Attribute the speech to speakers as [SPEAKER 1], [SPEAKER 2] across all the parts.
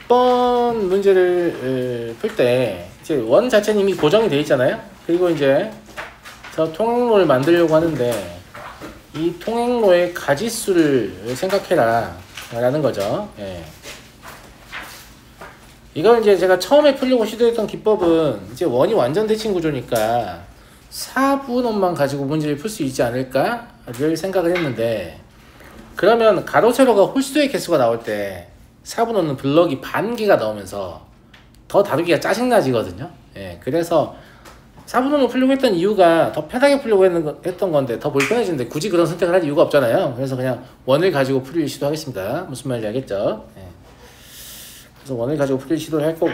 [SPEAKER 1] 10번 문제를 풀 때 이제 원 자체는 이미 고정이 되어 있잖아요. 그리고 이제 저 통행로를 만들려고 하는데 이 통행로의 가지수를 생각해라 라는 거죠. 예. 이걸 이제 제가 처음에 풀려고 시도했던 기법은 이제 원이 완전 대칭 구조니까 4분원만 가지고 문제를 풀 수 있지 않을까를 생각을 했는데, 그러면 가로 세로가 홀수의 개수가 나올 때 4분원은 블럭이 반 개가 나오면서 더 다루기가 짜증나지거든요. 예, 그래서 4분원을 풀려고 했던 이유가 더 편하게 풀려고 했던 건데 더 불편해지는데 굳이 그런 선택을 할 이유가 없잖아요. 그래서 그냥 원을 가지고 풀릴 시도하겠습니다. 무슨 말인지 알겠죠? 예. 그래서 원을 가지고 풀릴 시도를 할 거고,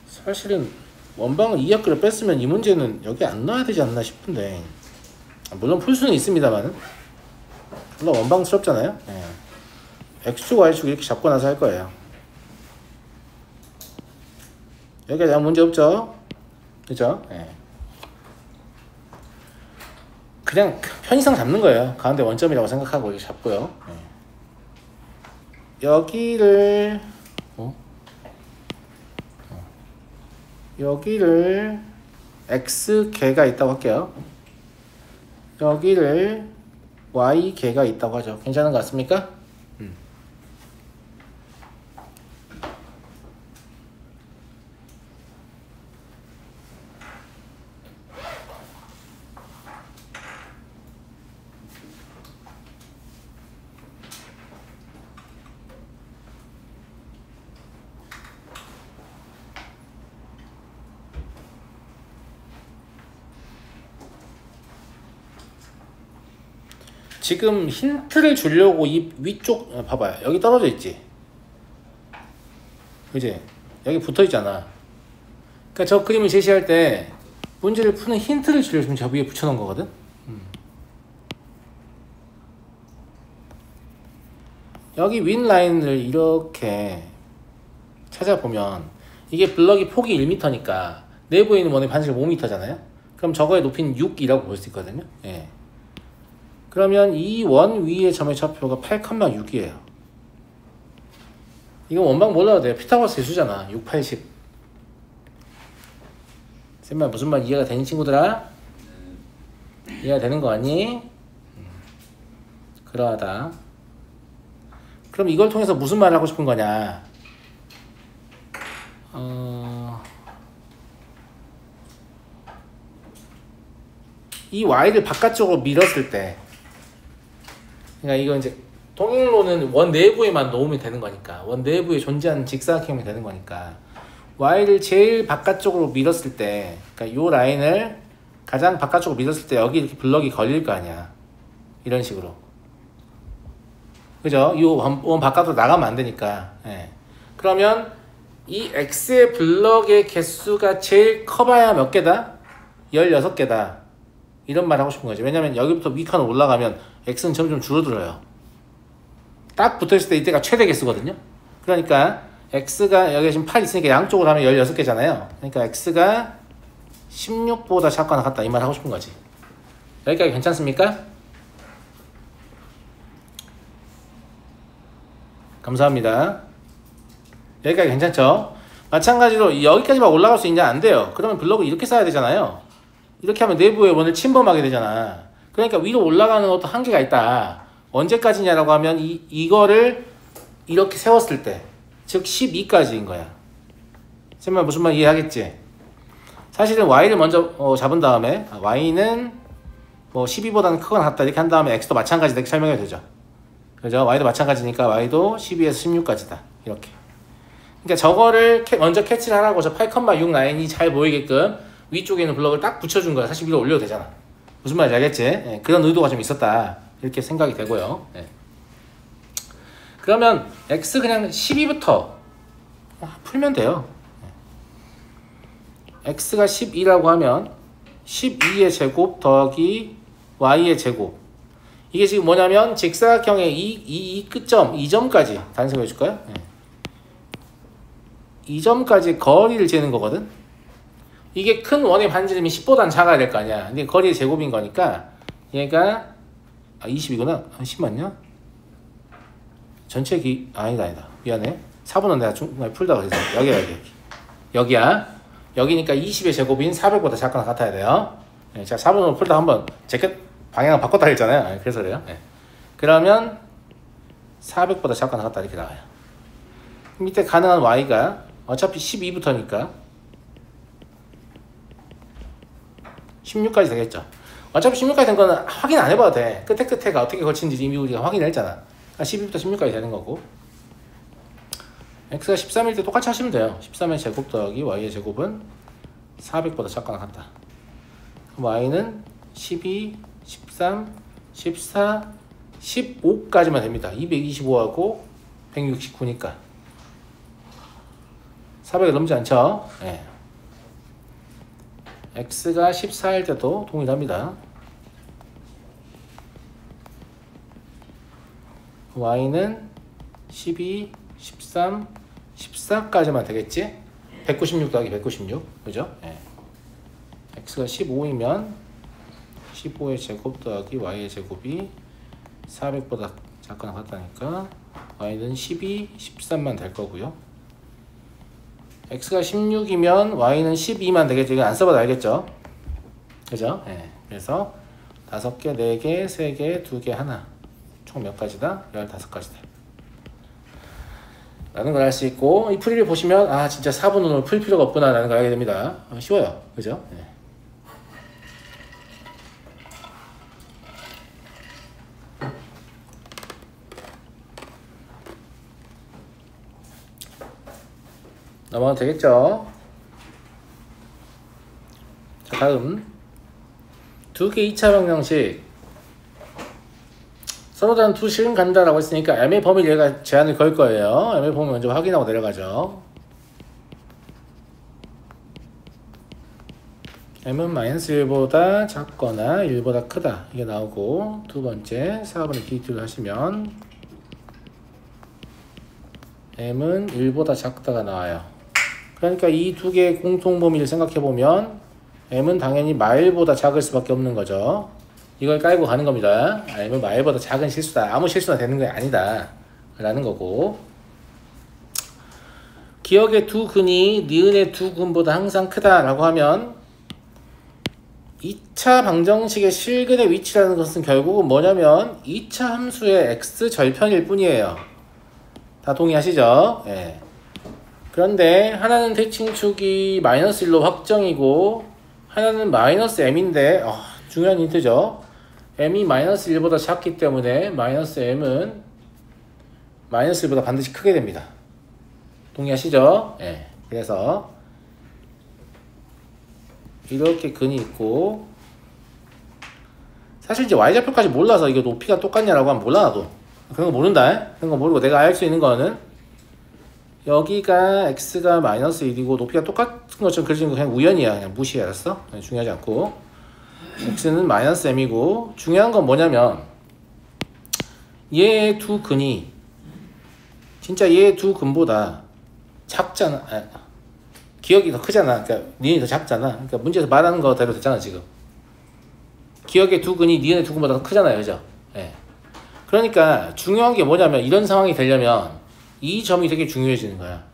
[SPEAKER 1] 사실은 원방을 2학기를 뺐으면 이 문제는 여기 안 넣어야 되지 않나 싶은데, 물론 풀 수는 있습니다만 물론 원방스럽잖아요. 예. X축 Y축 이렇게 잡고 나서 할 거예요. 여기까지 아무 문제 없죠? 그죠? 예. 그냥 편의상 잡는 거예요. 가운데 원점이라고 생각하고 이렇게 잡고요. 예. 여기를 여기를 X개가 있다고 할게요. 여기를 Y개가 있다고 하죠. 괜찮은 것 같습니까? 지금 힌트를 주려고 이 위쪽 봐봐요. 여기 떨어져 있지, 그지? 여기 붙어 있잖아. 그러니까 저 그림을 제시할 때 문제를 푸는 힌트를 주려고 저 위에 붙여 놓은 거거든. 여기 윈 라인을 이렇게 찾아보면 이게 블럭이 폭이 1m니까 내부에 있는 원의 반지름 5m잖아요. 그럼 저거의 높이는 6이라고 볼 수 있거든요. 예. 그러면 이 원 위의 점의 좌표가 8,6이에요. 이거 원방 몰라도 돼요. 피타고라스 대수잖아. 6, 80. 쌤말 무슨 말 이해가 되니 친구들아? 이해가 되는 거 아니? 그러하다. 그럼 이걸 통해서 무슨 말을 하고 싶은 거냐? 이 Y를 바깥쪽으로 밀었을 때, 그러니까 이거 이제 통행로는 원 내부에만 놓으면 되는 거니까, 원 내부에 존재하는 직사각형이 되는 거니까 Y를 제일 바깥쪽으로 밀었을 때, 그러니까 요 라인을 가장 바깥쪽으로 밀었을 때 여기 이렇게 블럭이 걸릴 거 아니야. 이런 식으로. 그죠? 이 원 바깥으로 나가면 안 되니까. 예. 그러면 이 X의 블럭의 개수가 제일 커봐야 몇 개다? 16개다. 이런 말 하고 싶은 거지. 왜냐면 여기부터 위칸으로 올라가면 X는 점점 줄어들어요. 딱 붙어있을 때 이때가 최대 개수거든요. 그러니까 X가 여기 지금 8 있으니까 양쪽으로 하면 16개잖아요. 그러니까 X가 16보다 작거나 같다. 이 말 하고 싶은 거지. 여기까지 괜찮습니까? 감사합니다. 여기까지 괜찮죠? 마찬가지로 여기까지만 올라갈 수 있냐? 안 돼요. 그러면 블럭을 이렇게 쌓아야 되잖아요. 이렇게 하면 내부의 원을 침범하게 되잖아. 그러니까 위로 올라가는 것도 한계가 있다. 언제까지냐라고 하면 이거를 이렇게 세웠을 때, 즉 12까지인 거야. 정말 무슨 말 이해하겠지? 사실은 Y를 먼저 잡은 다음에 Y는 뭐 12보다는 크거나 같다 이렇게 한 다음에 X도 마찬가지다 이렇게 설명해도 되죠. 그죠? Y도 마찬가지니까 Y도 12에서 16까지다. 이렇게. 그러니까 저거를 먼저 캐치를 하라고 저 8,6 라인이 잘 보이게끔 위쪽에 있는 블럭을 딱 붙여준 거야. 사실 위로 올려도 되잖아. 무슨 말인지 알겠지? 예, 그런 의도가 좀 있었다. 이렇게 생각이 되고요. 예. 그러면 X 그냥 12부터 풀면 돼요. X가 12라고 하면 12의 제곱 더하기 Y의 제곱. 이게 지금 뭐냐면 직사각형의 이 끝점, 이 점까지 단색을 해줄까요? 네. 이 점까지 거리를 재는 거거든. 이게 큰 원의 반지름이 10보다는 작아야 될 거 아니야. 근데 거리의 제곱인 거니까 얘가 20이구나. 10 맞냐? 전체 아니다. 미안해. 4분은 내가 중간에 풀다가 그래서 여기야. 여기니까 20의 제곱인 400보다 작거나 같아야 돼요. 네, 제가 4분으로 풀다 한번 방향을 바꿨다 했잖아요. 네, 그래서 그래요. 네. 그러면 400보다 작거나 같다 이렇게 나와요. 밑에 가능한 y가 어차피 12부터니까 16까지 되겠죠. 어차피 16까지 된 거는 확인 안 해봐도 돼. 끝에가 어떻게 걸치는지 이미 우리가 확인을 했잖아. 12부터 16까지 되는 거고, x가 13일 때 똑같이 하시면 돼요. 13의 제곱 더하기 y의 제곱은 400보다 작거나 같다. 그럼 y는 12, 13, 14, 15까지만 됩니다. 225하고 169니까 400을 넘지 않죠? 네. x가 14일 때도 동일합니다. y는 12, 13, 14까지만 되겠지? 196 더하기 196, 그죠? 네. x가 15이면 15의 제곱 더하기 y의 제곱이 400보다 작거나 같다니까 y는 12, 13만 될 거고요. x가 16이면 y는 12만 되겠죠. 이거 안 써봐도 알겠죠? 그죠? 네. 그래서 5개, 4개, 3개, 2개, 하나. 총 몇 가지다? 15가지다. 라는 걸 알 수 있고, 이 풀이를 보시면 아 진짜 4분으로 풀 필요가 없구나 라는 걸 알게 됩니다. 쉬워요. 그죠? 네. 넘어가면 되겠죠? 자, 다음 2개 2차 방정식 서로 다른 두 식은 간다라고 했으니까 m의 범위를 얘가 제한을 걸 거예요. m의 범위 먼저 확인하고 내려가죠. m은 -1보다 작거나 1보다 크다 이게 나오고, 두 번째 4번의 기입을 하시면 m은 1보다 작다가 나와요. 그러니까 이 두 개의 공통 범위를 생각해 보면 m은 당연히 마일보다 작을 수밖에 없는 거죠. 이걸 깔고 가는 겁니다. m은 마일보다 작은 실수다. 아무 실수나 되는 게 아니다 라는 거고, 기억의 두 근이 니은의 두 근보다 항상 크다 라고 하면 2차 방정식의 실근의 위치라는 것은 결국은 뭐냐면 2차 함수의 x 절편일 뿐이에요. 다 동의하시죠? 예. 그런데 하나는 대칭축이 -1로 확정이고 하나는 -m인데 중요한 힌트죠. m이 -1보다 작기 때문에 -m은 -1보다 반드시 크게 됩니다. 동의하시죠? 예. 그래서 이렇게 근이 있고, 사실 이제 y좌표까지 몰라서 이거 높이가 똑같냐라고 하면 몰라 나도. 그런 거 모른다. 그런 거 모르고 내가 알 수 있는 거는 여기가 x가 -1이고 높이가 똑같은 것처럼 그려지는 거 그냥 우연이야. 그냥 무시해. 알았어? 중요하지 않고, x는 -m이고 중요한 건 뭐냐면 얘의 두 근이 진짜 얘의 두 근보다 작잖아. 기억이 더 크잖아. 그러니까 니은이 더 작잖아. 그러니까 문제에서 말하는 거대로 됐잖아 지금. 기억의 두 근이 니은의 두 근보다 더 크잖아요. 그죠? 예. 그러니까 중요한 게 뭐냐면 이런 상황이 되려면 이 점이 되게 중요해지는 거야.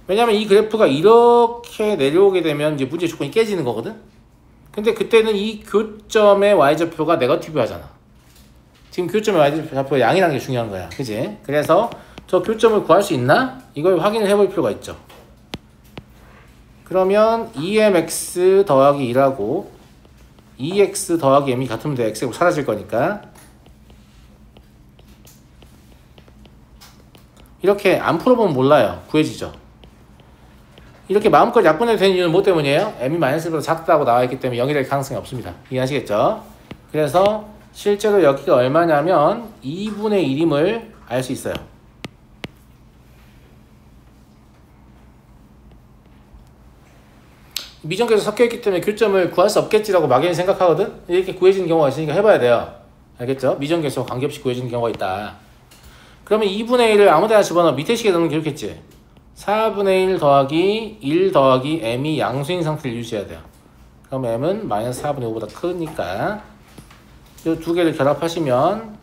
[SPEAKER 1] 왜냐면 이 그래프가 이렇게 내려오게 되면 이제 문제 조건이 깨지는 거거든. 근데 그때는 이 교점의 y좌표가 네거티브 하잖아. 지금 교점의 y좌표가 양이라는 게 중요한 거야. 그지? 그래서 저 교점을 구할 수 있나? 이걸 확인을 해볼 필요가 있죠. 그러면 2mx 더하기 2라고 2x 더하기 m이 같으면 돼. x가 사라질 거니까. 이렇게 안 풀어보면 몰라요. 구해지죠. 이렇게 마음껏 약분해도 되는 이유는 뭐 때문이에요? m이 -1보다 작다고 나와있기 때문에 0이 될 가능성이 없습니다. 이해하시겠죠? 그래서 실제로 여기가 얼마냐면 2분의 1임을 알 수 있어요. 미정계에서 섞여있기 때문에 교점을 구할 수 없겠지라고 막연히 생각하거든? 이렇게 구해지는 경우가 있으니까 해봐야 돼요. 알겠죠? 미정계에서 관계없이 구해지는 경우가 있다. 그러면 2분의 1을 아무데나 집어넣어 밑에 식에 넣으면 이렇겠지? 4분의 1 더하기 1 더하기 m이 양수인 상태를 유지해야 돼요. 그럼 m은 -4분의 5보다 크니까 이 두 개를 결합하시면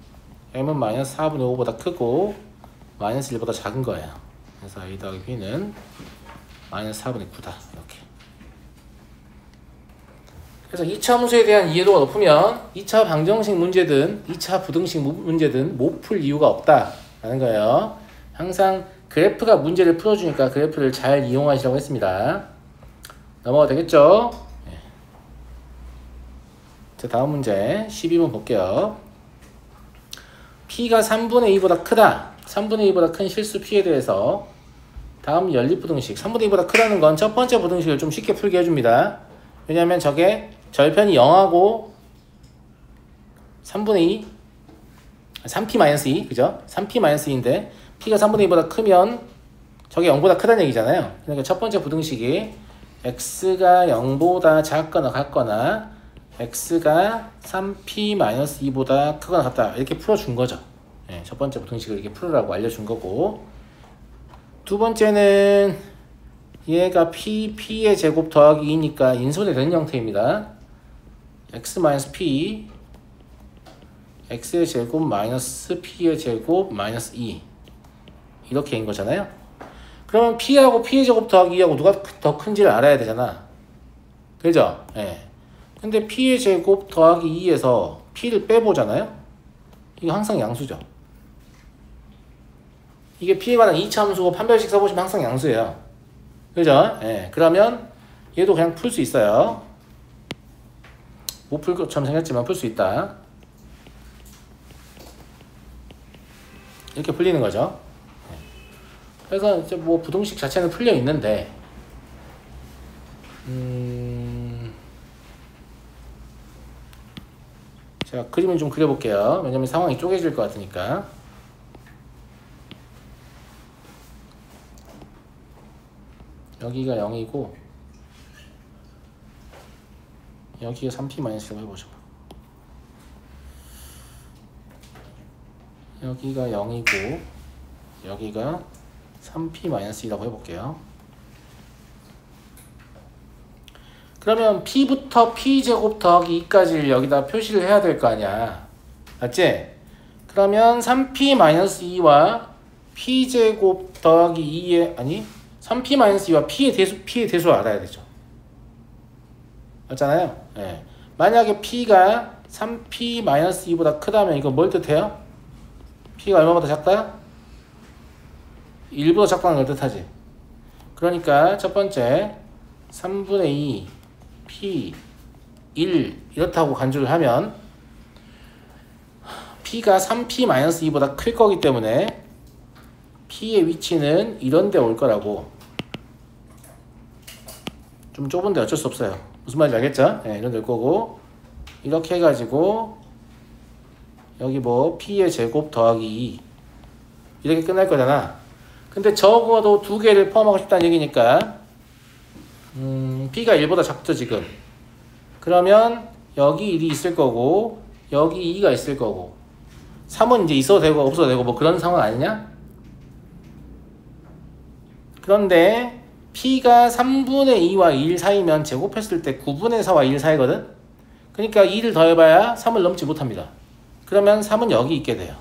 [SPEAKER 1] m은 마이너스 4분의 5보다 크고 마이너스 1보다 작은 거예요. 그래서 a 더하기 b는 마이너스 4분의 9다. 이렇게. 그래서 2차 함수에 대한 이해도가 높으면 2차 방정식 문제든 2차 부등식 문제든 못 풀 이유가 없다라는 거예요. 항상 그래프가 문제를 풀어주니까 그래프를 잘 이용하시라고 했습니다. 넘어가도 되겠죠? 네. 자, 다음 문제 12번 볼게요. P가 3분의 2보다 크다. 3분의 2보다 큰 실수 P에 대해서 다음 연립부등식 3분의 2보다 크다는 건 첫 번째 부등식을 좀 쉽게 풀게 해줍니다. 왜냐하면 저게 절편이 0하고 3분의 2 3p-2 그죠? 3p-2인데 P가 3분의 2보다 크면 저게 0보다 크다는 얘기잖아요. 그러니까 첫 번째 부등식이 x가 0보다 작거나 같거나 x가 3p-2보다 크거나 같다 이렇게 풀어준 거죠. 네, 첫 번째 부등식을 이렇게 풀으라고 알려준 거고, 두 번째는 얘가 p의 제곱 더하기 2니까 인솔이 되는 형태입니다. x-p x의 제곱 마이너스 p의 제곱 마이너스 2 이렇게인 거잖아요. 그러면 p하고 p의 제곱 더하기 2하고 누가 더 큰지를 알아야 되잖아. 그죠? 예. 근데 p의 제곱 더하기 2에서 p를 빼보잖아요. 이거 항상 양수죠. 이게 p에 관한 2차 함수고 판별식 써보시면 항상 양수예요. 그죠? 예. 그러면 얘도 그냥 풀 수 있어요. 못 풀 것처럼 생겼지만 풀 수 있다. 이렇게 풀리는 거죠. 그래서 이제 뭐 부등식 자체는 풀려 있는데, 제가 그림을 좀 그려볼게요. 왜냐면 상황이 쪼개질 것 같으니까. 여기가 0이고 여기가 3p-1라고 해보죠. 여기가 0이고 여기가 3p-2라고 해볼게요. 그러면 p부터 p제곱 더하기 2까지를 여기다 표시를 해야 될 거 아니야. 맞지? 그러면 3p-2와 p제곱 더하기 2의 아니 3p-2와 p의 대수를 알아야 되죠. 맞잖아요? 네. 만약에 p가 3p-2보다 크다면 이거 뭘 뜻해요? p가 얼마보다 작다? 1보다 작다는 걸 뜻하지. 그러니까 첫 번째 3분의 2 p 1 이렇다고 간주를 하면 p가 3p-2보다 클 거기 때문에 p의 위치는 이런 데 올 거라고. 좀 좁은데 어쩔 수 없어요. 무슨 말인지 알겠죠? 네, 이런 데 올 거고, 이렇게 해가지고 여기 뭐 p의 제곱 더하기 2 이렇게 끝날 거잖아. 근데 적어도 두 개를 포함하고 싶다는 얘기니까 p가 1보다 작죠 지금. 그러면 여기 1이 있을 거고 여기 2가 있을 거고 3은 이제 있어도 되고 없어도 되고 뭐 그런 상황 아니냐? 그런데 p가 3분의 2와 1 사이면 제곱했을 때 9분의 4와 1 사이거든? 그러니까 2를 더해봐야 3을 넘지 못합니다. 그러면 3은 여기 있게 돼요.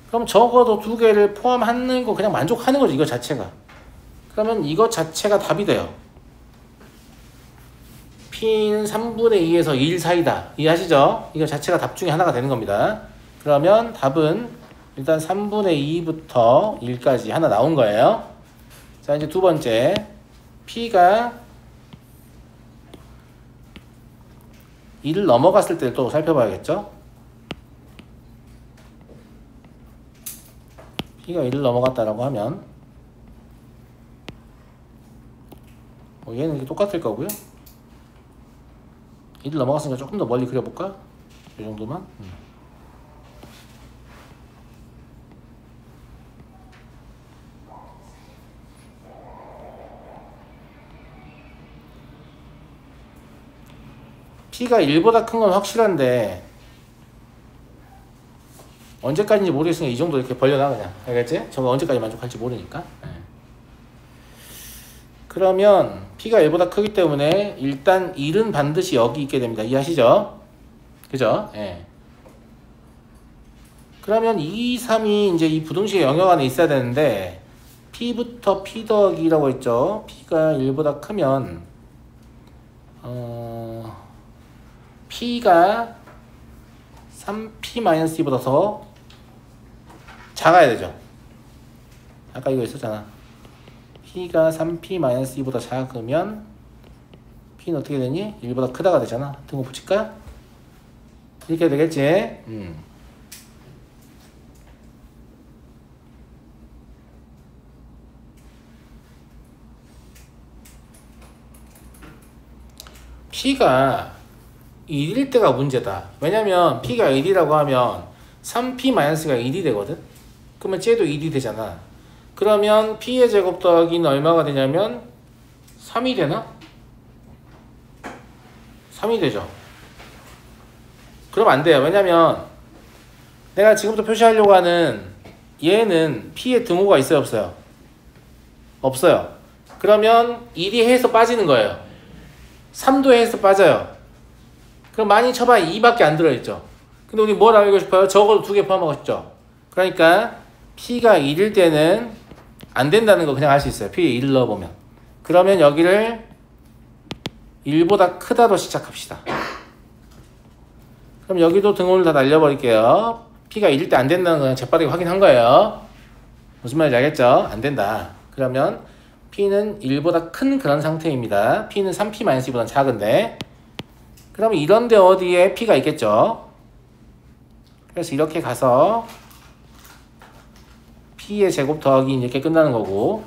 [SPEAKER 1] 그럼 적어도 두 개를 포함하는 거 그냥 만족하는 거죠, 이거 자체가. 그러면 이것 자체가 답이 돼요. p는 3분의 2에서 1 사이다. 이해하시죠? 이거 자체가 답 중에 하나가 되는 겁니다. 그러면 답은 일단 3분의 2부터 1까지 하나 나온 거예요. 자, 이제 두 번째 p가 1을 넘어갔을 때 또 살펴봐야겠죠? p가 1을 넘어갔다라고 하면 얘는 똑같을 거고요. 1을 넘어갔으니까 조금 더 멀리 그려볼까? 이 정도만. p가 1보다 큰 건 확실한데 언제까지인지 모르겠으니까 이 정도 이렇게 벌려놔 그냥. 알겠지? 저거 언제까지 만족할지 모르니까. 네. 그러면 p가 1보다 크기 때문에 일단 1은 반드시 여기 있게 됩니다. 이해하시죠? 그죠? 예. 그러면 2, 3이 이제 이 부등식의 영역 안에 있어야 되는데 P부터 P 더하기라고 했죠. P가 1보다 크면 P가 3P-2보다 더 작아야 되죠. 아까 이거 있었잖아. P가 3P-2보다 작으면 P는 어떻게 되니? 1보다 크다가 되잖아. 등호 붙일까? 이렇게 되겠지. P가 1일 때가 문제다. 왜냐면 P가 1이라고 하면 3P-가 1이 되거든. 그러면 쟤도 1이 되잖아. 그러면 P의 제곱 더하기는 얼마가 되냐면 3이 되나? 3이 되죠. 그럼 안 돼요. 왜냐면 내가 지금부터 표시하려고 하는 얘는 P의 등호가 있어요, 없어요? 없어요. 그러면 1이 해에서 빠지는 거예요. 3도 해에서 빠져요. 그럼 많이 쳐봐야 2밖에 안 들어있죠. 근데 우리 뭘 알고 싶어요? 적어도 2개 포함하고 싶죠. 그러니까 P가 1일 때는 안 된다는 거 그냥 알 수 있어요. P에 1을 넣어보면. 그러면 여기를 1보다 크다로 시작합시다. 그럼 여기도 등호를 다 날려버릴게요. P가 1일 때 안 된다는 거 그냥 재빠르게 확인한 거예요. 무슨 말인지 알겠죠? 안 된다. 그러면 P는 1보다 큰 그런 상태입니다. P는 3P-2보다 작은데, 그러면 이런데 어디에 P가 있겠죠? 그래서 이렇게 가서 P의 제곱 더하기 이렇게 끝나는 거고,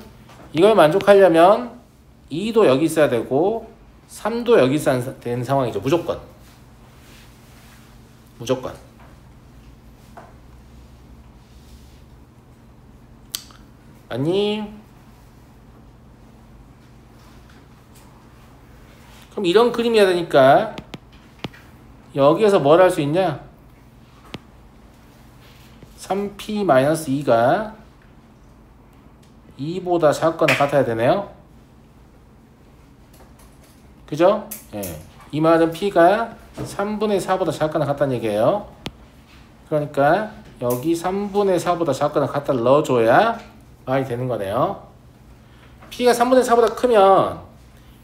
[SPEAKER 1] 이걸 만족하려면 2도 여기 있어야 되고 3도 여기 있어야 되는 상황이죠. 무조건. 무조건. 아니, 그럼 이런 그림이어야 되니까 여기에서 뭘 할 수 있냐? 3P-2가 2보다 작거나 같아야 되네요. 그죠? 예. 이 말은 P가 3분의 4보다 작거나 같다는 얘기예요. 그러니까 여기 3분의 4보다 작거나 같다를 넣어줘야 말이 되는 거네요. P가 3분의 4보다 크면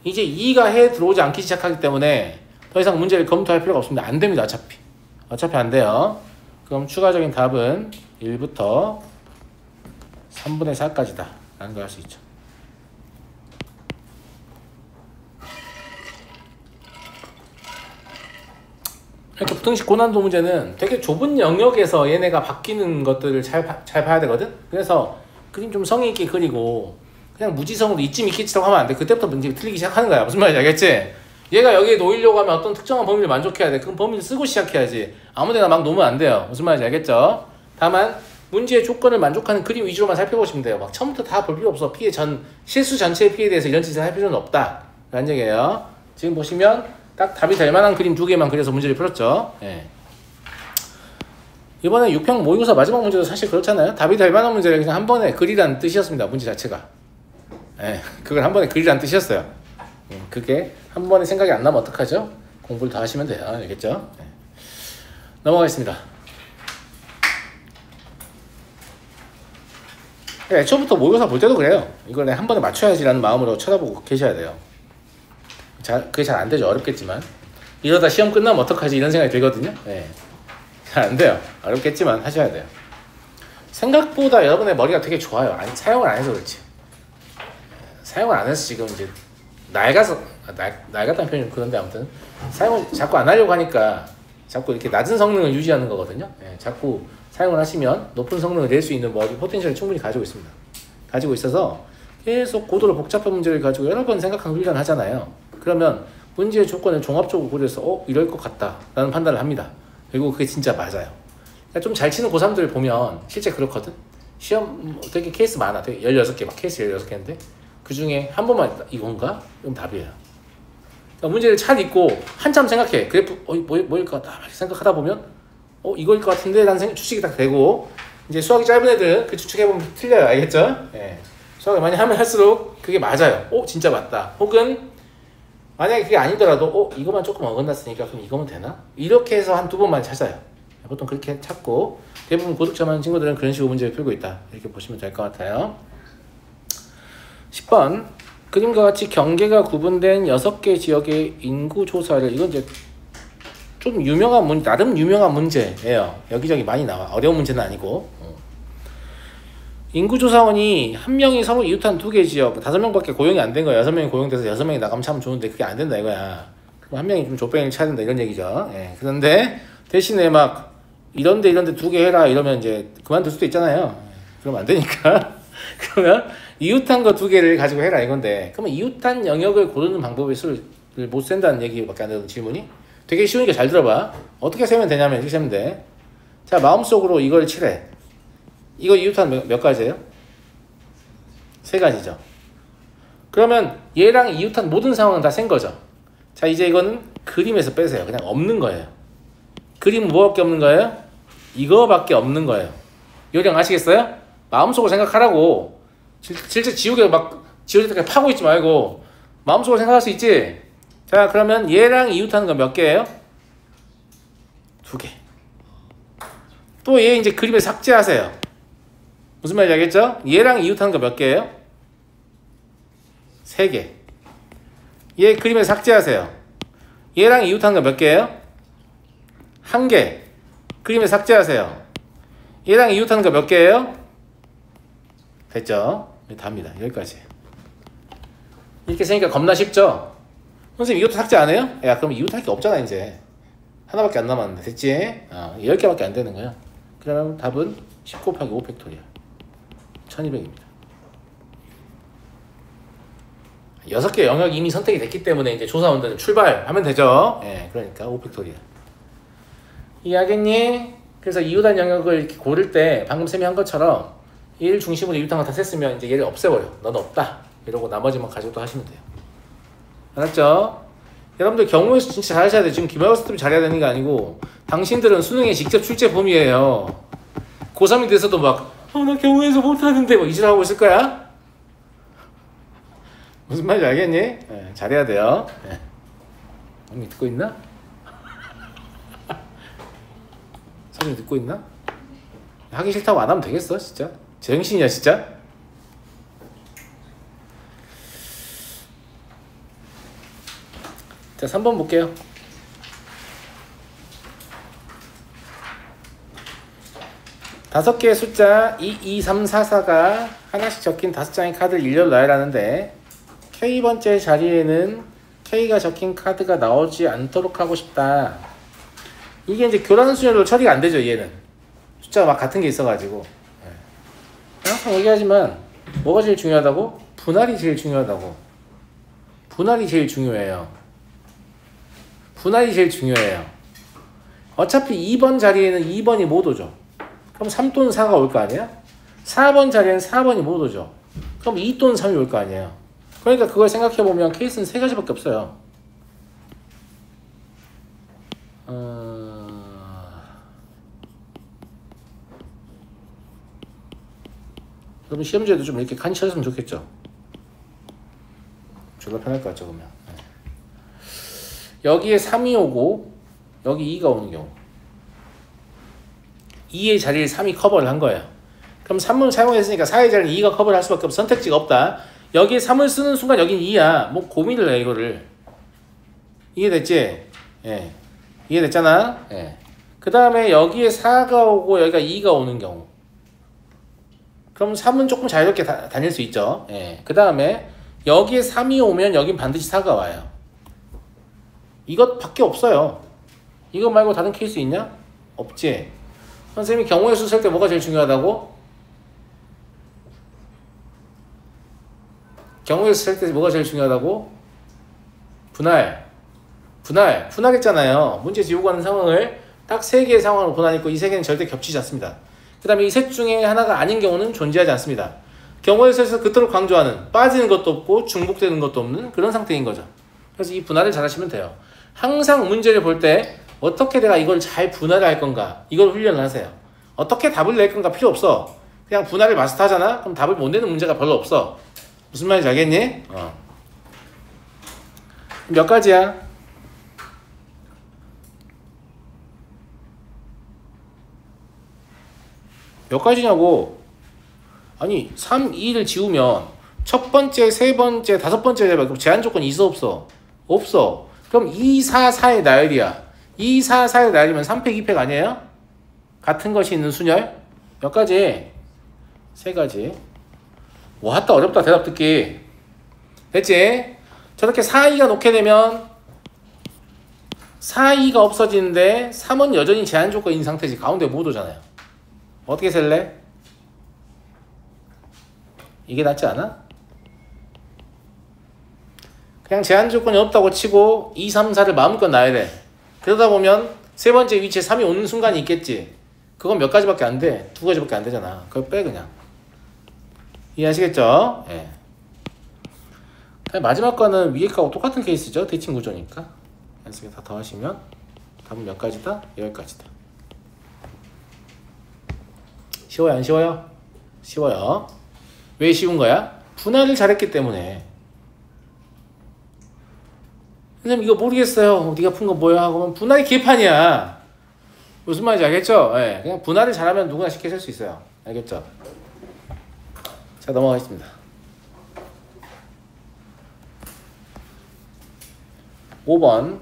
[SPEAKER 1] 이제 2가 해에 들어오지 않기 시작하기 때문에 더 이상 문제를 검토할 필요가 없습니다. 안 됩니다. 어차피 안 돼요. 그럼 추가적인 답은 1부터 3분의 4까지다 라는 걸 할 수 있죠. 이렇게 부등식 고난도 문제는 되게 좁은 영역에서 얘네가 바뀌는 것들을 잘 봐야 되거든. 그래서 그림 좀 성의 있게 그리고 그냥 무지성으로 이쯤 있겠지라고 하면 안 돼. 그때부터 문제 틀리기 시작하는 거야. 무슨 말인지 알겠지? 얘가 여기에 놓이려고 하면 어떤 특정한 범위를 만족해야 돼. 그럼 범위를 쓰고 시작해야지. 아무데나 막 놓으면 안 돼요. 무슨 말인지 알겠죠? 다만 문제의 조건을 만족하는 그림 위주로만 살펴보시면 돼요. 막 처음부터 다 볼 필요 없어. 실수 전체의 P에 대해서 이런 짓을 할 필요는 없다 라는 얘기예요. 지금 보시면 딱 답이 될 만한 그림 2개만 그려서 문제를 풀었죠. 예. 이번에 6평 모의고사 마지막 문제도 사실 그렇잖아요. 답이 될 만한 문제를 그냥 한 번에 그리라는 뜻이었습니다. 문제 자체가. 예. 그걸 한 번에 그리라는 뜻이었어요. 그게 한 번에 생각이 안 나면 어떡하죠? 공부를 다 하시면 돼요. 알겠죠? 예. 넘어가겠습니다. 애초부터 모의고사 볼 때도 그래요. 이걸 한 번에 맞춰야지라는 마음으로 쳐다보고 계셔야 돼요. 그게 잘 안 되죠. 어렵겠지만. 이러다 시험 끝나면 어떡하지? 이런 생각이 들거든요. 네. 잘 안 돼요. 어렵겠지만 하셔야 돼요. 생각보다 여러분의 머리가 되게 좋아요. 사용을 안 해서 그렇지. 사용을 안 해서 지금 이제 낡았다는 표현이 그런데 아무튼 사용을 자꾸 안 하려고 하니까 자꾸 이렇게 낮은 성능을 유지하는 거거든요. 네. 자꾸 사용을 하시면 높은 성능을 낼 수 있는 머리 포텐셜을 충분히 가지고 있습니다. 가지고 있어서 계속 고도로 복잡한 문제를 가지고 여러 번 생각하고 훈련을 하잖아요. 그러면 문제의 조건을 종합적으로 고려해서 이럴 것 같다 라는 판단을 합니다. 그리고 그게 진짜 맞아요. 그러니까 좀 잘 치는 고3들 보면 실제 그렇거든. 시험 되게 케이스 많아. 되게 16개 막 케이스 16개인데 그 중에 한 번만 이건가? 그럼 답이에요. 그러니까 문제를 잘 읽고 한참 생각해. 그래프 뭐일 것 같다 생각하다 보면 이거일 것 같은데 라는 추측이 딱 되고, 이제 수학이 짧은 애들은 그 추측해보면 틀려요. 알겠죠? 예. 수학을 많이 하면 할수록 그게 맞아요. 진짜 맞다. 혹은 만약에 그게 아니더라도 이거만 조금 어긋났으니까 그럼 이거면 되나? 이렇게 해서 한 2번만 찾아요. 보통 그렇게 찾고 대부분 고득점 하는 친구들은 그런 식으로 문제를 풀고 있다. 이렇게 보시면 될 것 같아요. 10번 그림과 같이 경계가 구분된 6개 지역의 인구 조사를 이건 이제 좀 유명한 문제, 나름 유명한 문제예요. 여기저기 많이 나와. 어려운 문제는 아니고. 인구조사원이 한 명이 서로 이웃한 2개 지역 5명밖에 고용이 안 된 거야. 6명이 고용돼서 6명이 나가면 참 좋은데 그게 안 된다 이거야. 그럼 한 명이 좀 족뱅이를 쳐야 된다 이런 얘기죠. 예. 그런데 대신에 막 이런데 2개 해라 이러면 이제 그만둘 수도 있잖아요. 그러면 안 되니까. 그러면 이웃한 거 2개를 가지고 해라 이건데, 그러면 이웃한 영역을 고르는 방법의 수를 못 센다는 얘기밖에 안 되는 질문이 되게 쉬우니까 잘 들어봐. 어떻게 세면 되냐면 이렇게 세면 돼. 자, 마음속으로 이걸 칠해. 이거 이웃한 몇 가지예요? 3가지죠. 그러면 얘랑 이웃한 모든 상황은 다 센 거죠. 자, 이제 이거는 그림에서 빼세요. 그냥 없는 거예요. 그림은 뭐밖에 없는 거예요? 이거밖에 없는 거예요. 요령 아시겠어요? 마음속으로 생각하라고. 실제 지우개 막 지우개 파고 있지 말고 마음속으로 생각할 수 있지? 자, 그러면 얘랑 이웃하는 건 몇 개예요? 2개. 또 얘 이제 그림에 삭제하세요. 무슨 말인지 알겠죠? 얘랑 이웃하는 거 몇 개예요? 3개. 얘 그림에 삭제하세요. 얘랑 이웃하는 거 몇 개예요? 1개. 그림에 삭제하세요. 얘랑 이웃하는 거 몇 개예요? 됐죠? 답니다. 여기까지. 이렇게 쓰니까 겁나 쉽죠? 선생님 이것도 삭제 안 해요? 야, 그럼 이웃할 게 없잖아 이제. 하나밖에 안 남았는데. 됐지? 10개밖에 안 되는 거야. 그러면 답은 10 곱하기 5 팩토리얼 1200입니다. 6개 영역이 이미 선택이 됐기 때문에 이제 조사원들은 출발하면 되죠. 예, 그러니까 5 팩토리얼. 이해하겠니? 그래서 이웃한 영역을 이렇게 고를 때 방금 쌤이 한 것처럼 얘를 중심으로 이웃한 거 다 셌으면 이제 얘를 없애버려. 넌 없다. 이러고 나머지만 가지고 또 하시면 돼요. 알았죠? 여러분들 경우에서 진짜 잘하셔야 돼요. 지금 기말고사 때문에 잘해야 되는 게 아니고 당신들은 수능에 직접 출제 범위예요. 고3이 돼서도 막 나 경우에서 못하는데 뭐 이질하고 있을 거야? 무슨 말인지 알겠니? 네, 잘해야 돼요. 네. 언니 듣고 있나? 선생님 듣고 있나? 하기 싫다고 안 하면 되겠어 진짜? 제정신이야 진짜? 자, 3번 볼게요. 다섯 개의 숫자 2, 2, 3, 4, 4가 하나씩 적힌 5장의 카드를 일렬로 나열하는데 K번째 자리에는 K가 적힌 카드가 나오지 않도록 하고 싶다. 이게 이제 교란 순열로 처리가 안 되죠. 얘는 숫자가 막 같은 게 있어가지고. 항상 얘기하지만 뭐가 제일 중요하다고? 분할이 제일 중요하다고. 분할이 제일 중요해요. 분할이 제일 중요해요. 어차피 2번 자리에는 2번이 못 오죠. 그럼 3 또는 4가 올 거 아니야? 4번 자리에는 4번이 못 오죠. 그럼 2 또는 3이 올 거 아니에요. 그러니까 그걸 생각해보면 케이스는 3가지밖에 없어요. 그러면 시험지에도 좀 이렇게 칸 쳐줬으면 좋겠죠. 졸라 편할 것 같죠, 그러면. 여기에 3이 오고 여기 2가 오는 경우 2의 자리를 3이 커버를 한 거예요. 그럼 3을 사용했으니까 4의 자리를 2가 커버를 할 수밖에 없어. 선택지가 없다. 여기에 3을 쓰는 순간 여긴 2야. 뭐 고민을 해 이거를. 이해됐지? 예. 이해됐잖아? 예. 그 다음에 여기에 4가 오고 여기가 2가 오는 경우 그럼 3은 조금 자유롭게 다닐 수 있죠. 예. 그 다음에 여기에 3이 오면 여긴 반드시 4가 와요. 이것밖에 없어요. 이거 말고 다른 케이스 있냐? 없지. 선생님이 경우의 수 쓸 때 뭐가 제일 중요하다고? 경우의 수 쓸 때 뭐가 제일 중요하다고? 분할했잖아요. 문제에서 요구하는 상황을 딱 3개의 상황으로 분할했고 이 3개는 절대 겹치지 않습니다. 그 다음에 이 셋 중에 하나가 아닌 경우는 존재하지 않습니다. 경우의 수에서 그토록 강조하는 빠지는 것도 없고 중복되는 것도 없는 그런 상태인 거죠. 그래서 이 분할을 잘 하시면 돼요. 항상 문제를 볼 때 어떻게 내가 이걸 잘 분할을 할 건가 이걸 훈련을 하세요. 어떻게 답을 낼 건가 필요 없어. 그냥 분할을 마스터하잖아? 그럼 답을 못 내는 문제가 별로 없어. 무슨 말인지 알겠니? 몇 가지야? 몇 가지냐고. 아니 3, 2를 지우면 첫 번째, 세 번째, 다섯 번째 잡아. 그럼 제한 조건이 있어 없어? 없어. 그럼 2, 4, 4의 나열이야. 2, 4, 4의 나열이면 3팩, 2팩 아니에요? 같은 것이 있는 순열? 몇 가지? 세 가지. 왔다 어렵다 대답 듣기. 됐지? 저렇게 4, 2가 놓게 되면 4, 2가 없어지는데 3은 여전히 제한 조건인 상태지. 가운데 못 오잖아요. 어떻게 셀래? 이게 낫지 않아? 그냥 제한 조건이 없다고 치고 2, 3, 4를 마음껏 놔야 돼. 그러다 보면 세 번째 위치에 3이 오는 순간이 있겠지. 그건 몇 가지밖에 안 돼. 두 가지밖에 안 되잖아. 그걸 빼 그냥. 이해하시겠죠? 예. 마지막 거는 위에 거하고 똑같은 케이스죠. 대칭 구조니까. 그래서 다 더하시면 답은 몇 가지다? 10가지다. 쉬워요? 안 쉬워요? 쉬워요. 왜 쉬운 거야? 분할을 잘했기 때문에. 선생님 이거 모르겠어요. 네가 푼 거 뭐야? 하고 분할이 개판이야. 무슨 말인지 알겠죠? 예, 그냥 분할을 잘하면 누구나 쉽게 쓸 수 있어요. 알겠죠? 자, 넘어가겠습니다. 5번.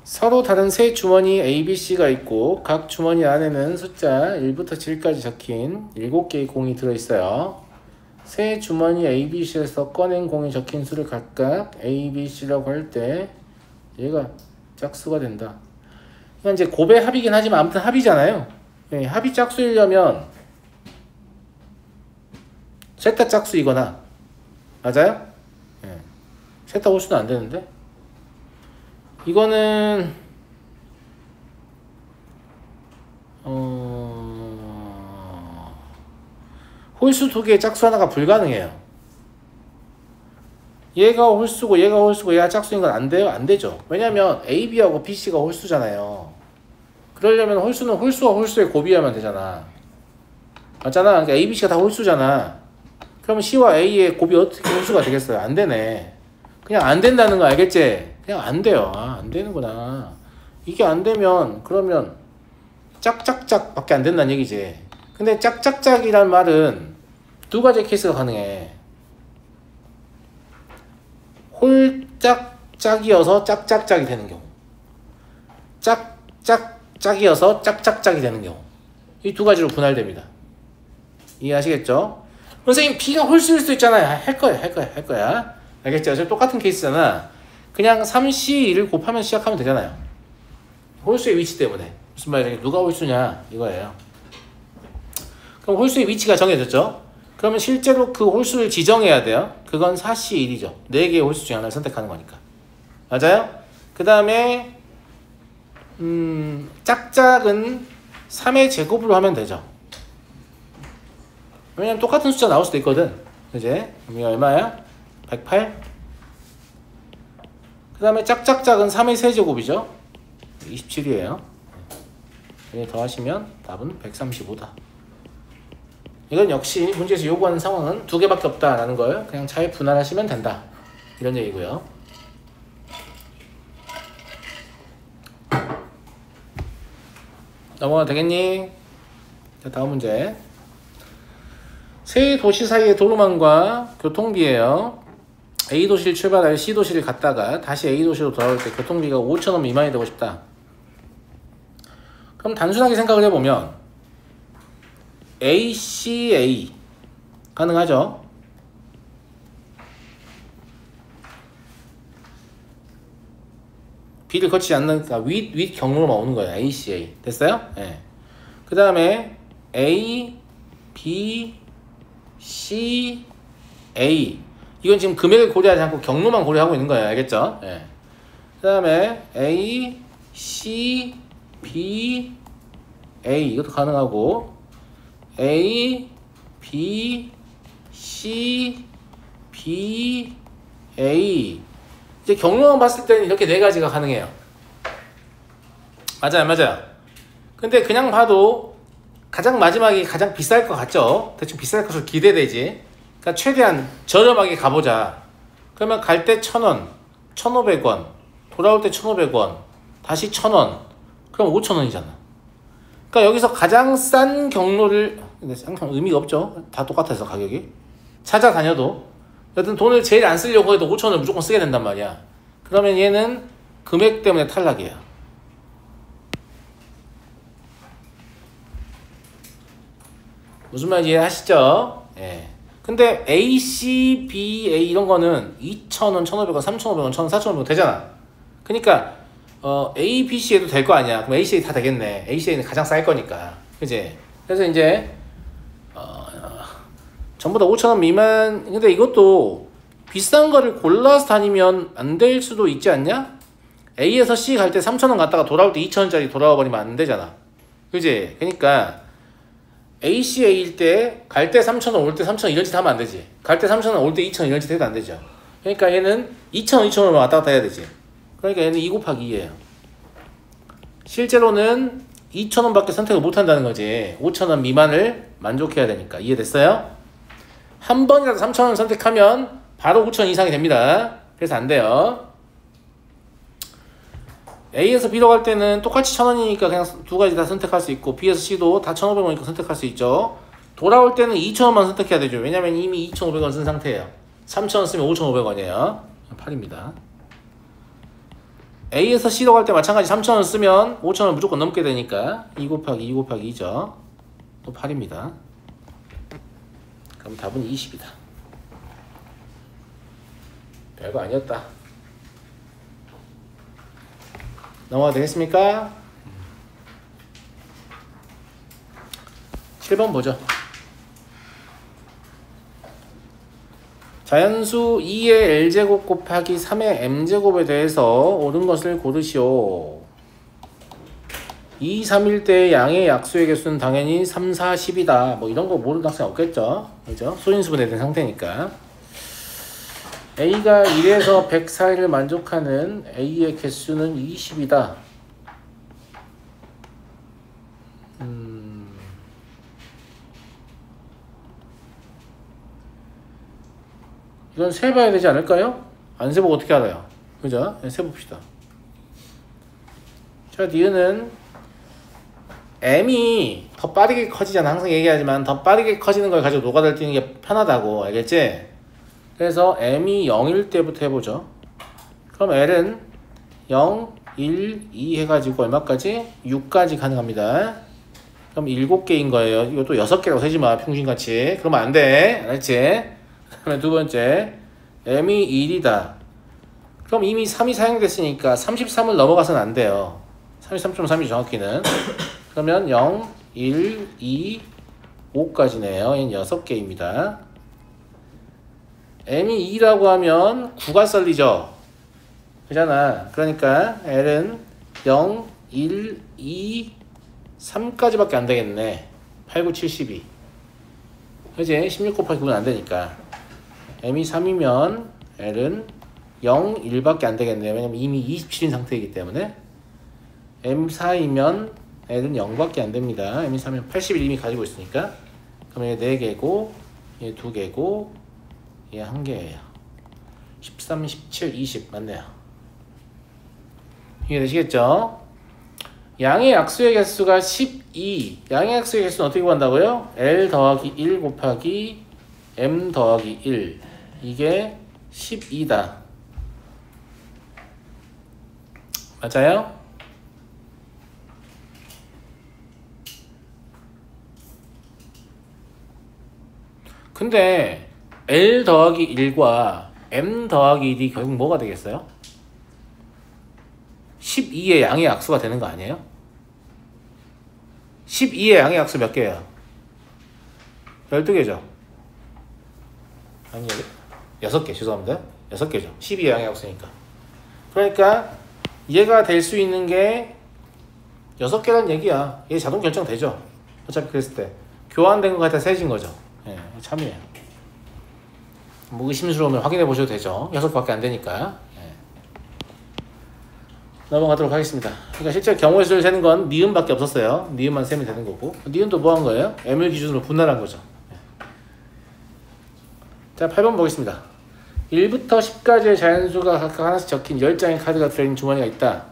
[SPEAKER 1] 서로 다른 세 주머니 A, B, C가 있고 각 주머니 안에는 숫자 1부터 7까지 적힌 7개의 공이 들어있어요. 세 주머니 A, B, C에서 꺼낸 공이 적힌 수를 각각 A, B, C라고 할 때 얘가 짝수가 된다. 이건 이제 곱의 합이긴 하지만 아무튼 합이잖아요. 예, 합이 짝수이려면 셋 다 짝수이거나 맞아요? 예, 셋 다 홀수는 안 되는데 이거는 홀수 두 개의 짝수 하나가 불가능해요. 얘가 홀수고 얘가 홀수고 얘가 짝수인 건 안 돼요? 안 되죠. 왜냐면 A, B하고 B, C가 홀수잖아요. 그러려면 홀수는 홀수와 홀수의 곱이어야만 되잖아. 맞잖아. 그러니까 A, B, C가 다 홀수잖아. 그러면 C와 A의 곱이 어떻게 홀수가 되겠어요? 안 되네. 그냥 안 된다는 거 알겠지? 그냥 안 돼요. 아, 안 되는구나. 이게 안 되면 그러면 짝짝짝 밖에 안 된다는 얘기지. 근데 짝짝짝이란 말은 두 가지 케이스가 가능해. 홀짝짝이어서 짝짝짝이 되는 경우, 짝짝짝이어서 짝짝짝이 되는 경우, 이 두 가지로 분할됩니다. 이해하시겠죠? 선생님 B가 홀수일 수도 있잖아요. 할 거야. 알겠죠? 어차피 똑같은 케이스잖아. 그냥 3C를 곱하면 시작하면 되잖아요. 홀수의 위치 때문에. 무슨 말이야? 누가 홀수냐 이거예요. 그럼 홀수의 위치가 정해졌죠? 그러면 실제로 그 홀수를 지정해야 돼요. 그건 4C1이죠. 4개의 홀수 중에 하나를 선택하는 거니까. 맞아요? 그 다음에 짝짝은 3의 제곱으로 하면 되죠. 왜냐면 똑같은 숫자 나올 수도 있거든. 그지? 그럼 얼마야? 108. 그 다음에 짝짝짝은 3의 세제곱이죠. 27이에요. 여기 더하시면 답은 135다. 이건 역시 문제에서 요구하는 상황은 두 개밖에 없다라는 걸 그냥 잘 분할하시면 된다. 이런 얘기고요. 넘어가도 되겠니? 자, 다음 문제. 세 도시 사이의 도로망과 교통비예요. A 도시를 출발하여 C 도시를 갔다가 다시 A 도시로 돌아올 때 교통비가 5,000원 미만이 되고 싶다. 그럼 단순하게 생각을 해보면 ACA 가능하죠? B를 거치지 않는, 그러니까 윗 경로로만 오는 거예요. ACA. 됐어요? 네. 그 다음에 A, B, C, A. 이건 지금 금액을 고려하지 않고 경로만 고려하고 있는 거예요. 알겠죠? 네. 그 다음에 A, C, B, A. 이것도 가능하고 A, B, C, B, A. 이제 경로만 봤을 때는 이렇게 네 가지가 가능해요. 맞아요, 맞아요. 근데 그냥 봐도 가장 마지막이 가장 비쌀 것 같죠? 대충 비쌀 것으로 기대되지. 그러니까 최대한 저렴하게 가보자. 그러면 갈 때 1,000원, 1,500원, 돌아올 때 1,500원, 다시 1,000원. 그럼 5,000원이잖아. 그러니까 여기서 가장 싼 경로를, 근데 항상 의미가 없죠. 다 똑같아서 가격이. 찾아다녀도. 여튼 돈을 제일 안 쓰려고 해도 5,000원을 무조건 쓰게 된단 말이야. 그러면 얘는 금액 때문에 탈락이에요. 무슨 말인지 이해하시죠? 예. 근데 A, C, B, A 이런 거는 2,000원, 1,500원, 3,500원, 1,000원, 4,500원 되잖아. 그러니까 A, B, C 에도 될 거 아니야. 그럼 A, C, A 다 되겠네. A, C, A는 가장 쌀 거니까. 그지? 그래서 이제 전부 다 5,000원 미만. 근데 이것도 비싼 거를 골라서 다니면 안 될 수도 있지 않냐? A에서 C 갈 때 3,000원 갔다가 돌아올 때 2,000원짜리 돌아와 버리면 안 되잖아. 그지? 그러니까 A, C, A일 때 갈 때 3,000원 올 때 3,000원 이런 짓 하면 안 되지. 갈 때 3,000원 올 때 2,000원 이런 짓 해도 안 되죠. 그러니까 얘는 2,000원, 2,000원만 왔다 갔다 해야 되지. 그러니까 얘는 2 곱하기 2예요. 실제로는 2,000원 밖에 선택을 못 한다는 거지. 5,000원 미만을 만족해야 되니까. 이해됐어요? 한 번이라도 3,000원 선택하면 바로 5,000원 이상이 됩니다. 그래서 안 돼요. A에서 B로 갈 때는 똑같이 1,000원이니까 그냥 두 가지 다 선택할 수 있고, B에서 C도 다 1,500원이니까 선택할 수 있죠. 돌아올 때는 2,000원만 선택해야 되죠. 왜냐면 이미 2,500원 쓴 상태예요. 3,000원 쓰면 5,500원이에요. 8입니다. A에서 C로 갈 때 마찬가지 3,000원 쓰면 5,000원 무조건 넘게 되니까 2 곱하기 2 곱하기 2죠. 또 8입니다. 그럼 답은 20이다. 별거 아니었다. 넘어가도 되겠습니까? 7번 보죠. 자연수 2의 L제곱 곱하기 3의 M제곱에 대해서 옳은 것을 고르시오. 2, 3일 때의 양의 약수의 개수는 당연히 3, 4, 10이다. 뭐 이런 거 모르는 학생 없겠죠? 그죠? 소인수분해 된 상태니까. A가 1에서 100 사이를 만족하는 A의 개수는 20이다. 이건 세봐야 되지 않을까요? 안 세보고 어떻게 알아요? 그죠? 네, 세봅시다. 자, 니은은 M이 더 빠르게 커지잖아. 항상 얘기하지만 더 빠르게 커지는 걸 가지고 노가다를 뛰는 게 편하다고. 알겠지? 그래서 M이 0일 때부터 해보죠. 그럼 L은 0, 1, 2 해가지고 얼마까지? 6까지 가능합니다. 그럼 7개인 거예요. 이것도 6개라고 세지마. 평균같이. 그러면 안 돼. 알았지? 그 다음에 두 번째, M이 1이다. 그럼 이미 3이 사용됐으니까 33을 넘어가서는 안 돼요. 33.3이 정확히는. 그러면 0, 1, 2, 5까지네요. 얘는 6개입니다. M이 2라고 하면 9가 썰리죠. 그잖아. 그러니까 L은 0, 1, 2, 3까지밖에 안 되겠네. 8, 9, 7, 12. 그지? 16 곱하기 9는 안 되니까. M이 3이면 L은 0, 1밖에 안 되겠네요. 왜냐면 이미 27인 상태이기 때문에. M4이면 L은 0밖에 안 됩니다. M이 3이면 81 이미 가지고 있으니까. 그럼 얘 4개고, 얘 2개고, 얘 1개예요. 13, 17, 20 맞네요. 이해되시겠죠? 양의 약수의 개수가 12. 양의 약수의 개수는 어떻게 구한다고요? L 더하기 1 곱하기 M 더하기 1. 이게 12다. 맞아요? 근데 L 더하기 1과 M 더하기 1이 결국 뭐가 되겠어요? 12의 양의 약수가 되는 거 아니에요? 12의 양의 약수 몇 개예요? 12개죠? 아니, 6개, 죄송합니다. 6개죠. 12의 양의 약수니까. 그러니까 얘가 될 수 있는 게 6개란 얘기야. 얘 자동 결정되죠? 어차피 그랬을 때. 교환된 거 갖다 세진 거죠. 예, 참이에요. 뭐 의심스러우면 확인해 보셔도 되죠. 6개밖에 안 되니까. 예. 넘어가도록 하겠습니다. 그러니까 실제 경우의 수를 세는 건 니은밖에 없었어요. 니은만 세면 되는 거고. 니은도 뭐 한 거예요? M을 기준으로 분할한 거죠. 예. 자, 8번 보겠습니다. 1부터 10까지의 자연수가 각각 하나씩 적힌 10장의 카드가 들어있는 주머니가 있다.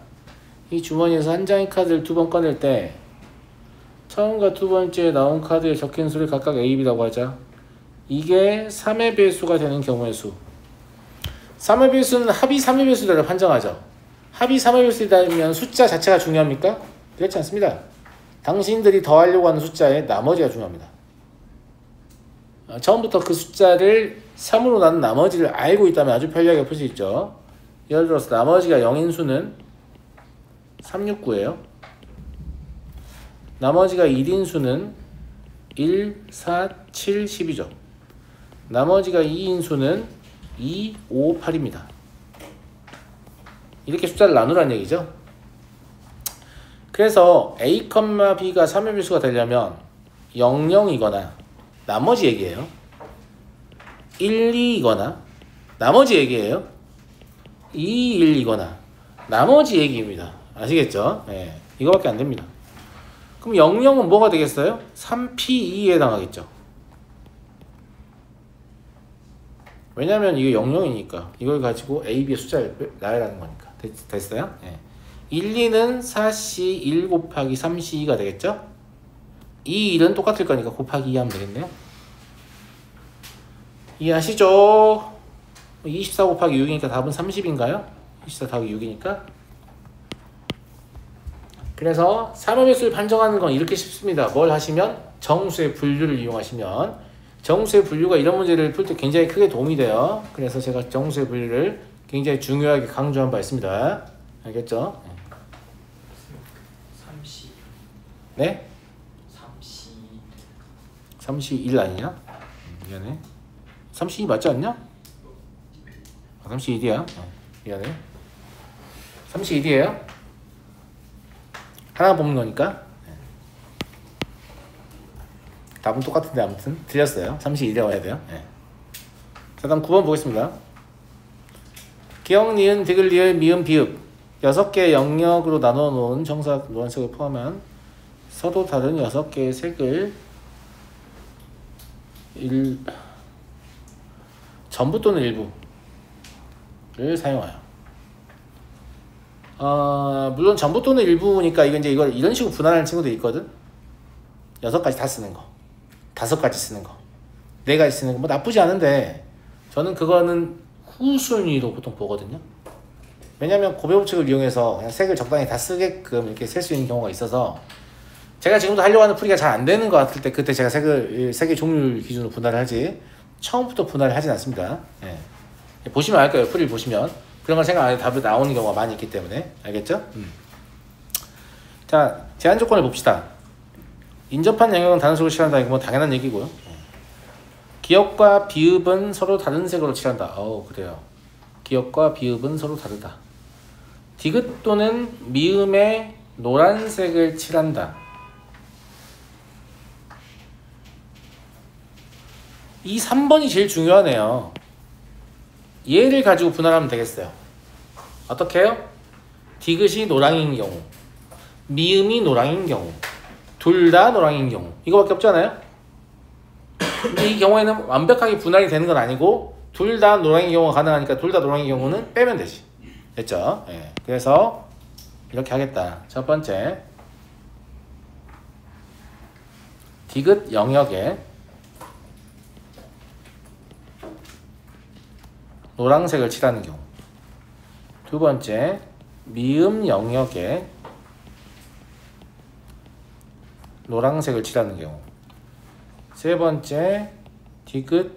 [SPEAKER 1] 이 주머니에서 한 장의 카드를 2번 꺼낼 때 처음과 두 번째 나온 카드에 적힌 수를 각각 A, B라고 하자. 이게 3의 배수가 되는 경우의 수. 3의 배수는 합이 3의 배수를 판정하죠. 합이 3의 배수이다면 숫자 자체가 중요합니까? 그렇지 않습니다. 당신들이 더하려고 하는 숫자의 나머지가 중요합니다. 처음부터 그 숫자를 3으로 나눈 나머지를 알고 있다면 아주 편리하게 풀 수 있죠. 예를 들어서 나머지가 0인 수는 369예요. 나머지가 1인 수는 1, 4, 7, 10이죠. 나머지가 2인 수는 2, 5, 8입니다. 이렇게 숫자를 나누라는 얘기죠. 그래서 A, B가 3의 배수가 되려면 0, 0이거나 나머지 얘기예요. 1, 2이거나 나머지 얘기예요. 2, 1이거나 나머지 얘기입니다. 아시겠죠? 네, 이거밖에 안 됩니다. 그럼 0, 0은 뭐가 되겠어요? 3P2에 해당하겠죠. 왜냐면 이게 0, 0이니까 이걸 가지고 A, B의 숫자를 나열하는 거니까. 됐어요? 네. 1, 2는 4C 1 곱하기 3C2가 되겠죠? 2, 1은 똑같을 거니까 곱하기 2 하면 되겠네요. 이해하시죠? 24 곱하기 6이니까 답은 30인가요? 24 곱하기 6이니까. 그래서 3의 배수를 판정하는 건 이렇게 쉽습니다. 뭘 하시면? 정수의 분류를 이용하시면. 정수의 분류가 이런 문제를 풀 때 굉장히 크게 도움이 돼요. 그래서 제가 정수의 분류를 굉장히 중요하게 강조한 바 있습니다. 알겠죠?
[SPEAKER 2] 3C.
[SPEAKER 1] 네?
[SPEAKER 2] 3C.
[SPEAKER 1] 31 아니냐? 미안해. 32 맞지 않냐? 31이야. 미안해. 31이에요. 하나 뽑는 거니까. 답은 똑같은데 아무튼 틀렸어요. 31이라고 해야 돼요. 네. 자, 다음 9번 보겠습니다. 기역, 니은, 디귿, 리을, 미음, 비읍 6개의 영역으로 나눠 놓은 정사 노란색을 포함한 서로 다른 6개의 색을 전부 또는 일부를 사용하여. 물론 전부 또는 일부니까 이건 이제 이걸 이런 식으로 분할하는 친구도 있거든. 6가지 다 쓰는 거, 5가지 쓰는 거, 4가지 쓰는 거 뭐 나쁘지 않은데 저는 그거는 후순위로 보통 보거든요. 왜냐면 고배 법칙을 이용해서 그냥 색을 적당히 다 쓰게끔 이렇게 셀 수 있는 경우가 있어서 제가 지금도 하려고 하는 풀이가 잘 안 되는 것 같을 때 그때 제가 색의 종류를 기준으로 분할을 하지 처음부터 분할을 하진 않습니다. 예. 보시면 알 거예요. 풀이를 보시면 그런 걸 생각 안 해도 답이 나오는 경우가 많이 있기 때문에. 알겠죠? 자, 제한 조건을 봅시다. 인접한 영역은 다른 색으로 칠한다. 이거 뭐 당연한 얘기고요. 기역과 비읍은 서로 다른 색으로 칠한다. 그래요. 기역과 비읍은 서로 다르다. 디귿 또는 미음에 노란색을 칠한다. 이 3번이 제일 중요하네요. 얘를 가지고 분할하면 되겠어요. 어떻게 해요? 디귿이 노랑인 경우, 미음이 노랑인 경우, 둘 다 노랑인 경우, 이거밖에 없잖아요. 근데 이 경우에는 완벽하게 분할이 되는 건 아니고 둘 다 노랑인 경우가 가능하니까 둘 다 노랑인 경우는 빼면 되지. 됐죠? 예. 그래서 이렇게 하겠다. 첫 번째, 디귿 영역에 노란색을 칠하는 경우. 두 번째, 미음 영역에 노란색을 칠하는 경우. 세 번째, 디귿,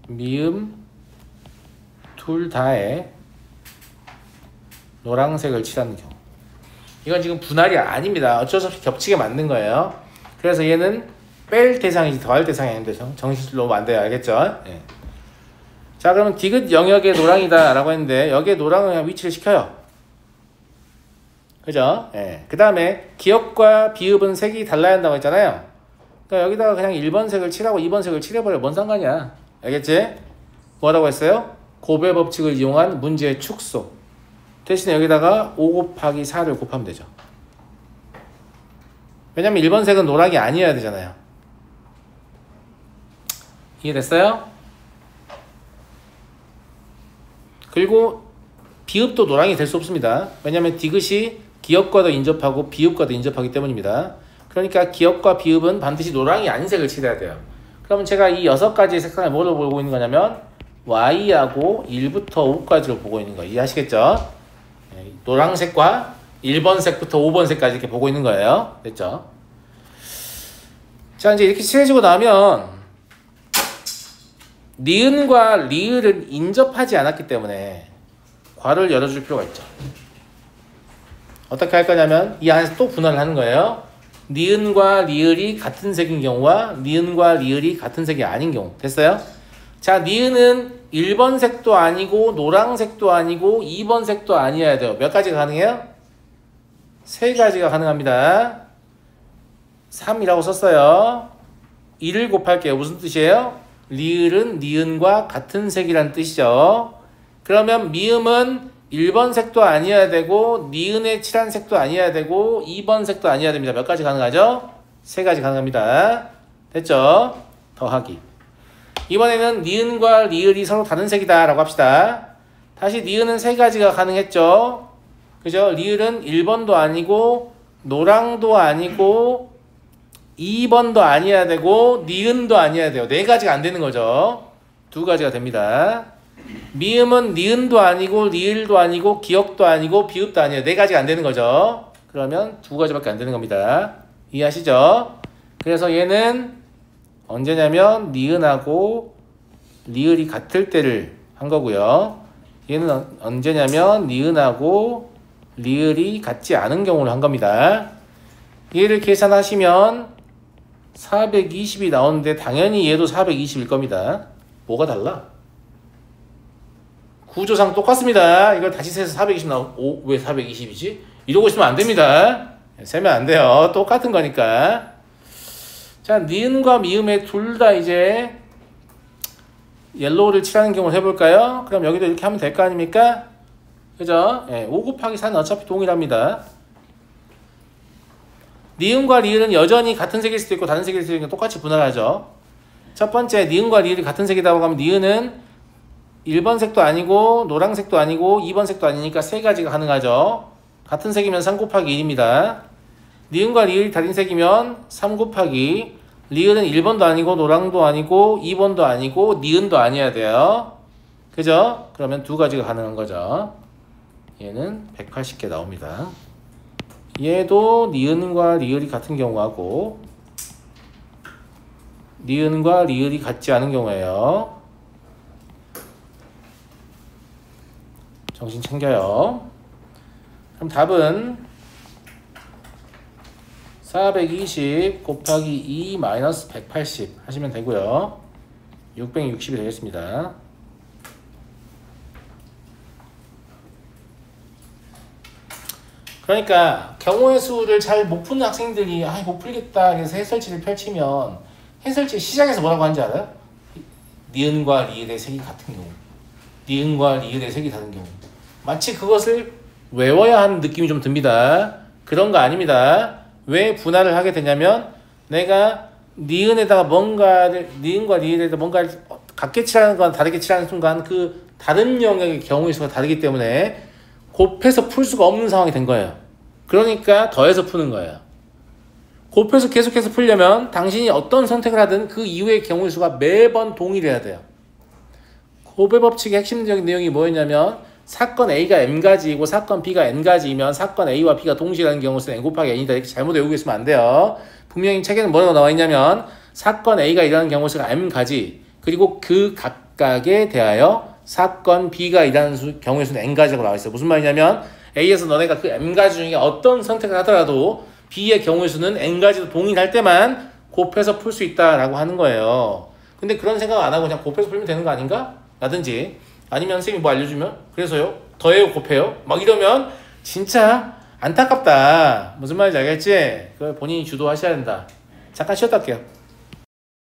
[SPEAKER 1] 미음 둘 다에 노란색을 칠하는 경우. 이건 지금 분할이 아닙니다. 어쩔 수 없이 겹치게 만든 거예요. 그래서 얘는 뺄 대상이지 더할 대상이 아닌데 정신줄 놓으면 안 돼요. 알겠죠? 예. 자, 그러면 디귿 영역의 노랑이다 라고 했는데 여기에 노랑을 그냥 위치를 시켜요. 그죠? 예. 그 다음에 기역과 비읍은 색이 달라야 한다고 했잖아요. 그러니까 여기다가 그냥 1번 색을 칠하고 2번 색을 칠해버려. 뭔 상관이야. 알겠지? 뭐라고 했어요? 고배 법칙을 이용한 문제의 축소. 대신에 여기다가 5 곱하기 4를 곱하면 되죠. 왜냐면 1번 색은 노랑이 아니어야 되잖아요. 이해됐어요? 그리고 비읍도 노랑이 될 수 없습니다. 왜냐면 디귿이 기역과도 인접하고 비읍과도 인접하기 때문입니다. 그러니까 기역과 비읍은 반드시 노랑이 아닌 색을 칠해야 돼요. 그러면 제가 이 6가지의 색상을 뭐로 보고 있는 거냐면 Y하고 1부터 5까지로 보고 있는 거예요. 이해하시겠죠? 노란색과 1번색부터 5번색까지 이렇게 보고 있는 거예요. 됐죠? 자, 이제 이렇게 칠해지고 나면 니은과 리을은 인접하지 않았기 때문에 괄호를 열어줄 필요가 있죠. 어떻게 할 거냐면 이 안에서 또 분할을 하는 거예요. 니은과 리을이 같은 색인 경우와 니은과 리을이 같은 색이 아닌 경우. 됐어요? 자, 니은은 1번 색도 아니고 노란색도 아니고 2번 색도 아니어야 돼요. 몇 가지가 가능해요? 3가지가 가능합니다. 3이라고 썼어요. 1을 곱할게요. 무슨 뜻이에요? 리을은 니은과 같은 색이란 뜻이죠. 그러면 미음은 1번 색도 아니어야 되고 니은에 칠한 색도 아니어야 되고 2번 색도 아니어야 됩니다. 몇 가지 가능하죠? 3가지 가능합니다. 됐죠? 더하기. 이번에는 니은과 리을이 서로 다른 색이다 라고 합시다. 다시 니은은 3가지가 가능했죠. 그죠? 리을은 1번도 아니고 노랑도 아니고 2번도 아니어야 되고 니은도 아니어야 돼요. 4가지가 안 되는 거죠. 2가지가 됩니다. 미음은 니은도 아니고 리을도 아니고 기역도 아니고 비읍도 아니에요. 4가지가 안 되는 거죠. 그러면 2가지밖에 안 되는 겁니다. 이해하시죠? 그래서 얘는 언제냐면 니은하고 리을이 같을 때를 한 거고요. 얘는 언제냐면 니은하고 리을이 같지 않은 경우를 한 겁니다. 얘를 계산하시면 420이 나오는데 당연히 얘도 420일 겁니다. 뭐가 달라? 구조상 똑같습니다. 이걸 다시 세서 420 나오고 왜 420이지? 이러고 있으면 안 됩니다. 세면 안 돼요. 똑같은 거니까. 자, 니은과 미음에 둘 다 이제 옐로우를 칠하는 경우를 해볼까요? 그럼 여기도 이렇게 하면 될 거 아닙니까? 그죠? 5 곱하기 4는 어차피 동일합니다. 니은과 리을은 여전히 같은 색일 수도 있고 다른 색일 수도 있고 똑같이 분할하죠. 첫 번째, 니은과 리을이 같은 색이라고 하면 니은은 1번 색도 아니고 노란색도 아니고 2번 색도 아니니까 3가지가 가능하죠. 같은 색이면 3 곱하기 1입니다. 니은과 리을이 다른 색이면 3 곱하기 리을은 1번도 아니고 노랑도 아니고 2번도 아니고 니은도 아니어야 돼요. 그죠? 그러면 2가지가 가능한 거죠. 얘는 180개 나옵니다. 얘도 니은과 리을이 같은 경우하고 니은과 리을이 같지 않은 경우예요. 정신 챙겨요. 그럼 답은 420 곱하기 2 마이너스 180 하시면 되고요. 660이 되겠습니다. 그러니까 경우의 수를 잘 못 푸는 학생들이 못 풀겠다 그래서 해설지를 펼치면 해설지 시작에서 뭐라고 하는지 알아요? 니은과 리을의 색이 같은 경우, 니은과 리을의 색이 다른 경우, 마치 그것을 외워야 하는 느낌이 좀 듭니다. 그런 거 아닙니다. 왜 분할을 하게 되냐면 내가 니은에다가 뭔가를, 니은과 리을에다 뭔가를 같게 칠하는 건 다르게 칠하는 순간 그 다른 영역의 경우의 수가 다르기 때문에 곱해서 풀 수가 없는 상황이 된 거예요. 그러니까 더해서 푸는 거예요. 곱해서 계속해서 풀려면 당신이 어떤 선택을 하든 그 이후의 경우의 수가 매번 동일해야 돼요. 곱의 법칙의 핵심적인 내용이 뭐였냐면 사건 A가 M가지이고 사건 B가 N가지이면 사건 A와 B가 동시라는 경우는 N 곱하기 N이다. 이렇게 잘못 외우고 있으면 안 돼요. 분명히 책에는 뭐라고 나와 있냐면 사건 A가 일어나는 경우 수가 M가지, 그리고 그 각각에 대하여 사건 B가 일어나는 경우의 수는 N가지라고 나와 있어요. 무슨 말이냐면 A에서 너네가 그 M가지 중에 어떤 선택을 하더라도 B의 경우의 수는 N가지도 동일할 때만 곱해서 풀 수 있다라고 하는 거예요. 근데 그런 생각 안 하고 그냥 곱해서 풀면 되는 거 아닌가? 라든지 아니면 선생님이 뭐 알려주면 그래서요? 더해요? 곱해요? 막 이러면 진짜 안타깝다. 무슨 말인지 알겠지? 그걸 본인이 주도하셔야 된다. 잠깐 쉬었다 할게요.